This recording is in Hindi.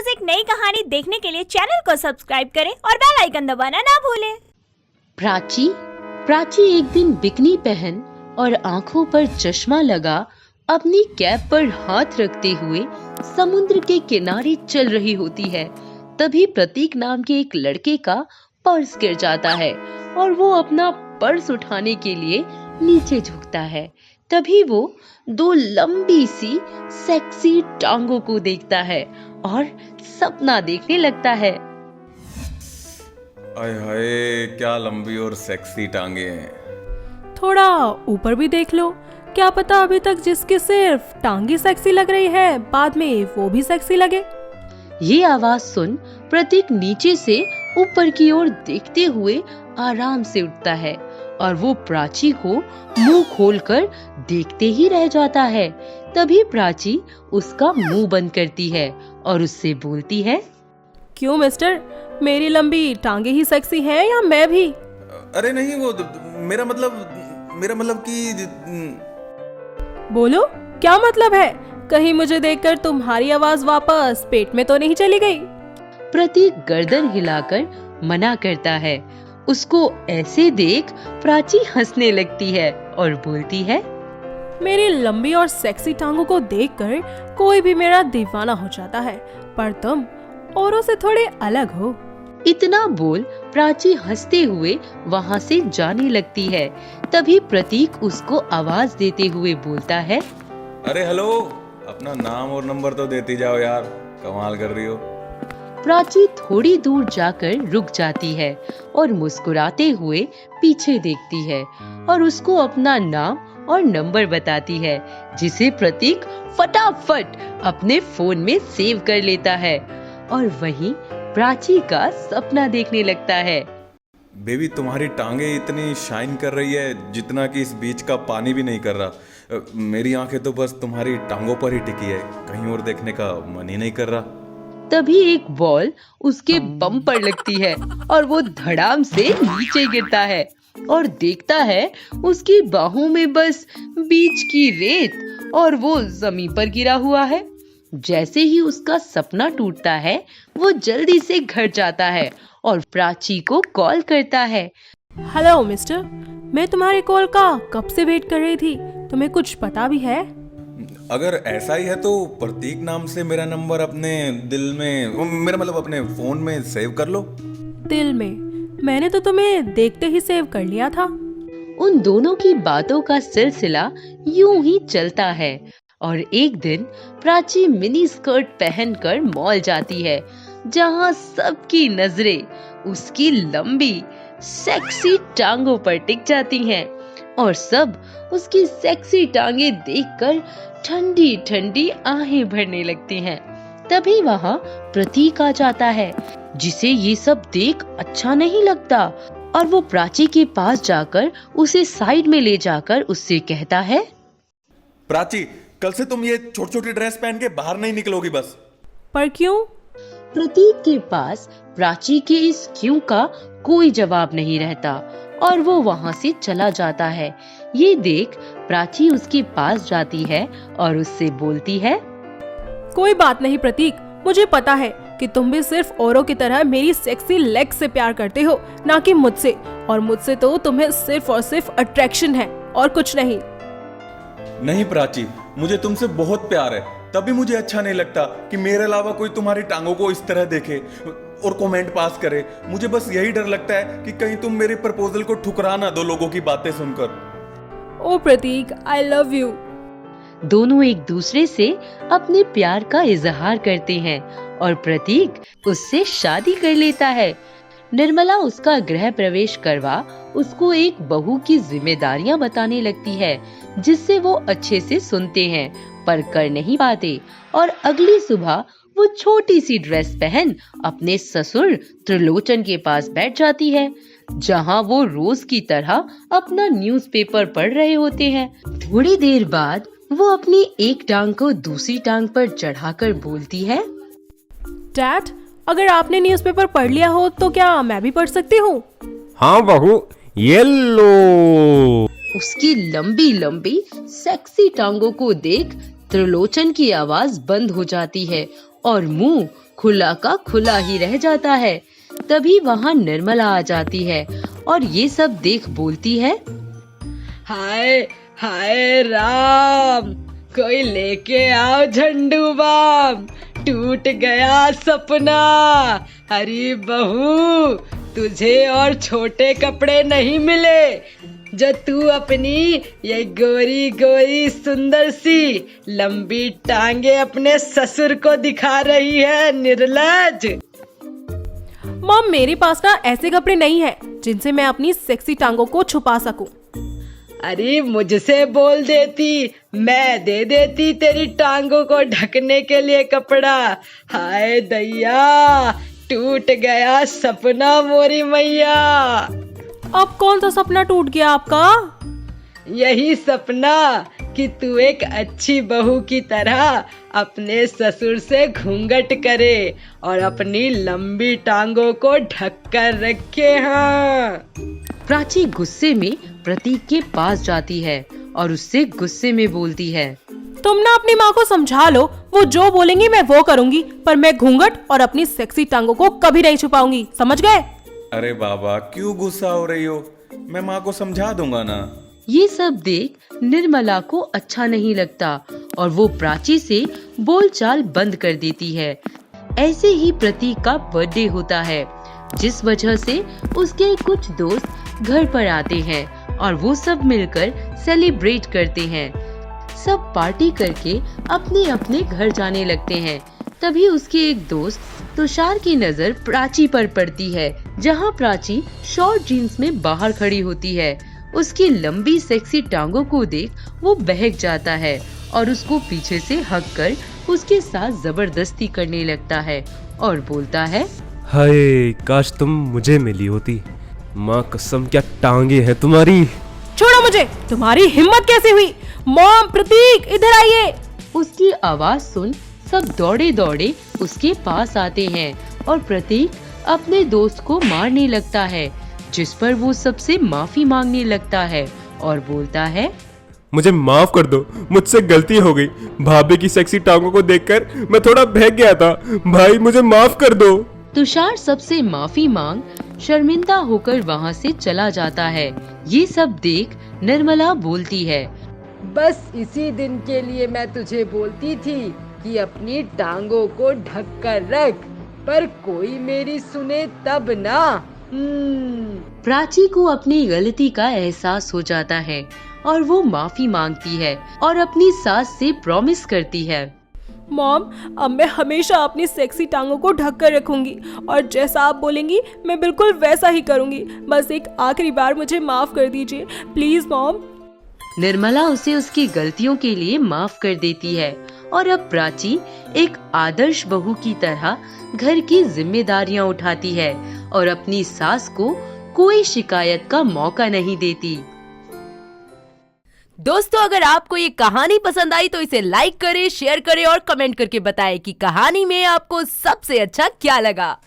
रोज एक नई कहानी देखने के लिए चैनल को सब्सक्राइब करें और बेल आइकन दबाना ना भूलें। प्राची एक दिन बिकनी पहन और आंखों पर चश्मा लगा अपनी कैप पर हाथ रखते हुए समुद्र के किनारे चल रही होती है। तभी प्रतीक नाम के एक लड़के का पर्स गिर जाता है और वो अपना पर्स उठाने के लिए नीचे झुकता है। तभी वो दो लंबी सी सेक्सी टांगों को देखता है और सपना देखने लगता है। आय हाय, क्या लंबी और सेक्सी टांगे हैं। थोड़ा ऊपर भी देख लो, क्या पता अभी तक जिसकी सिर्फ टांगी सेक्सी लग रही है बाद में वो भी सेक्सी लगे। ये आवाज सुन प्रतीक नीचे से ऊपर की ओर देखते हुए आराम से उठता है और वो प्राची को मुंह खोलकर देखते ही रह जाता है। तभी प्राची उसका मुंह बंद करती है और उससे बोलती है, क्यों मिस्टर, मेरी लंबी टांगे ही सेक्सी हैं या मैं भी? अरे नहीं, वो मेरा मतलब कि बोलो, क्या मतलब है? कहीं मुझे देखकर तुम्हारी आवाज वापस पेट में तो नहीं चली गई? प्रतीक गर्दन हिलाकर मना करता है। उसको ऐसे देख प्राची हंसने लगती है और बोलती है, मेरी लंबी और सेक्सी टांगों को देखकर कोई भी मेरा दीवाना हो जाता है, पर तुम औरों से थोड़े अलग हो। इतना बोल प्राची हंसते हुए वहाँ से जाने लगती है। तभी प्रतीक उसको आवाज देते हुए बोलता है, अरे हेलो, अपना नाम और नंबर तो देती जाओ यार, कमाल कर रही हो। प्राची थोड़ी दूर जाकर रुक जाती है और मुस्कुराते हुए पीछे देखती है और उसको अपना नाम और नंबर बताती है, जिसे प्रतीक फटाफट अपने फोन में सेव कर लेता है और वहीं प्राची का सपना देखने लगता है। बेबी, तुम्हारी टांगे इतनी शाइन कर रही है जितना कि इस बीच का पानी भी नहीं कर रहा। मेरी आंखें तो बस तुम्हारी टांगों पर ही टिकी है, कहीं और देखने का मन ही नहीं कर रहा। तभी एक बॉल उसके बम पर लगती है और वो धड़ाम से नीचे गिरता है और देखता है उसकी बाहों में बस बीच की रेत और वो जमीन पर गिरा हुआ है। जैसे ही उसका सपना टूटता है वो जल्दी से घर जाता है और प्राची को कॉल करता है। हेलो मिस्टर, मैं तुम्हारे कॉल का कब से वेट कर रही थी, तुम्हें कुछ पता भी है? अगर ऐसा ही है तो प्रतीक नाम से मेरा नंबर अपने दिल में, मेरा मतलब अपने फोन में सेव कर लो। दिल में? मैंने तो तुम्हें देखते ही सेव कर लिया था। उन दोनों की बातों का सिलसिला यूं ही चलता है और एक दिन प्राची मिनी स्कर्ट पहनकर मॉल जाती है, जहां सबकी नजरें उसकी लंबी सेक्सी टांगों पर टिक जाती हैं और सब उसकी सेक्सी टांगे देखकर ठंडी ठंडी आहें भरने लगती हैं। तभी वहां प्रतीक आ जाता है, जिसे ये सब देख अच्छा नहीं लगता और वो प्राची के पास जाकर उसे साइड में ले जाकर उससे कहता है, प्राची, कल से तुम ये छोटी छोटी ड्रेस पहन के बाहर नहीं निकलोगी बस। पर क्यों? प्रतीक के पास प्राची के इस क्यों का कोई जवाब नहीं रहता और वो वहाँ से चला जाता है। ये देख प्राची उसके पास जाती है और उससे बोलती है, कोई बात नहीं प्रतीक, मुझे पता है कि तुम भी सिर्फ औरों की तरह मेरी सेक्सी लेग से प्यार करते हो, ना कि मुझसे। और मुझसे तो तुम्हें सिर्फ और सिर्फ अट्रैक्शन है और कुछ नहीं। नहीं प्राची, मुझे तुमसे बहुत प्यार है, तभी मुझे अच्छा नहीं लगता कि मेरे अलावा कोई तुम्हारी टांगों को इस तरह देखे और कमेंट पास करे। मुझे बस यही डर लगता है कि कहीं तुम मेरे प्रपोजल को ठुकरा ना दो लोगों की बातें सुनकर। ओ प्रतीक, आई लव यू। दोनों एक दूसरे से अपने प्यार का इजहार करते हैं और प्रतीक उससे शादी कर लेता है। निर्मला उसका गृह प्रवेश करवा उसको एक बहू की जिम्मेदारियां बताने लगती है, जिससे वो अच्छे से सुनते हैं पर कर नहीं पाते। और अगली सुबह वो छोटी सी ड्रेस पहन अपने ससुर त्रिलोचन के पास बैठ जाती है, जहां वो रोज की तरह अपना न्यूज़पेपर पढ़ रहे होते हैं। थोड़ी देर बाद वो अपनी एक टांग को दूसरी टांग पर चढ़ाकर बोलती है, डैड, अगर आपने न्यूज़पेपर पढ़ लिया हो तो क्या मैं भी पढ़ सकती हूँ? हाँ बहू, ये लो। उसकी लंबी लंबी सेक्सी टांगों को देख त्रिलोचन की आवाज बंद हो जाती है और मुंह खुला का खुला ही रह जाता है। तभी वहाँ निर्मला आ जाती है और ये सब देख बोलती है, हाय हाय राम, कोई लेके आओ झंडू बाम, टूट गया सपना। अरे बहू, तुझे और छोटे कपड़े नहीं मिले जो तू अपनी ये गोरी गोरी सुंदर सी लंबी टांगे अपने ससुर को दिखा रही है, निर्लज। मॉम, मेरे पास ना ऐसे कपड़े नहीं है जिनसे मैं अपनी सेक्सी टांगों को छुपा सकूं। अरे मुझसे बोल देती, मैं दे देती तेरी टांगों को ढकने के लिए कपड़ा। हाय दैया, टूट गया सपना मोरी मैया। अब कौन सा सपना टूट गया आपका? यही सपना कि तू एक अच्छी बहू की तरह अपने ससुर से घूंघट करे और अपनी लंबी टांगों को ढक कर रखे। हाँ। प्राची गुस्से में प्रतीक के पास जाती है और उससे गुस्से में बोलती है, तुम ना अपनी माँ को समझा लो, वो जो बोलेंगी मैं वो करूंगी, पर मैं घूंघट और अपनी सेक्सी टांगों को कभी नहीं छुपाऊंगी, समझ गए? अरे बाबा, क्यों गुस्सा हो रही हो? मैं माँ को समझा दूंगा ना। ये सब देख निर्मला को अच्छा नहीं लगता और वो प्राची से बोलचाल बंद कर देती है। ऐसे ही प्रतीक का बर्थडे होता है, जिस वजह से उसके कुछ दोस्त घर पर आते हैं और वो सब मिलकर सेलिब्रेट करते हैं। सब पार्टी करके अपने अपने घर जाने लगते हैं। तभी उसके एक दोस्त तुषार की नजर प्राची पर पड़ती है, जहाँ प्राची शॉर्ट जीन्स में बाहर खड़ी होती है। उसकी लंबी सेक्सी टांगों को देख वो बहक जाता है और उसको पीछे से हक कर उसके साथ जबरदस्ती करने लगता है और बोलता है, हाय काश तुम मुझे मिली होती। माँ कसम क्या टांगे हैं तुम्हारी। छोड़ो मुझे, तुम्हारी हिम्मत कैसे हुई? मॉम, प्रतीक इधर आइए। उसकी आवाज सुन सब दौड़े दौड़े उसके पास आते हैं और प्रतीक अपने दोस्त को मारने लगता है, जिस पर वो सबसे माफी मांगने लगता है और बोलता है, मुझे माफ कर दो, मुझसे गलती हो गई। भाभी की सेक्सी टांगों को देखकर मैं थोड़ा बहक गया था। भाई मुझे माफ कर दो। तुषार सबसे माफी मांग शर्मिंदा होकर वहाँ से चला जाता है। ये सब देख निर्मला बोलती है, बस इसी दिन के लिए मैं तुझे बोलती थी कि अपनी टांगों को ढक कर रख, पर कोई मेरी सुने तब ना। प्राची को अपनी गलती का एहसास हो जाता है और वो माफी मांगती है और अपनी सास से प्रॉमिस करती है, मॉम, अब मैं हमेशा अपनी सेक्सी टांगों को ढक कर रखूंगी और जैसा आप बोलेंगी मैं बिल्कुल वैसा ही करूंगी। बस एक आखिरी बार मुझे माफ कर दीजिए, प्लीज मॉम। निर्मला उसे उसकी गलतियों के लिए माफ कर देती है और अब प्राची एक आदर्श बहू की तरह घर की जिम्मेदारियां उठाती है और अपनी सास को कोई शिकायत का मौका नहीं देती। दोस्तों, अगर आपको ये कहानी पसंद आई तो इसे लाइक करें, शेयर करें और कमेंट करके बताएं कि कहानी में आपको सबसे अच्छा क्या लगा।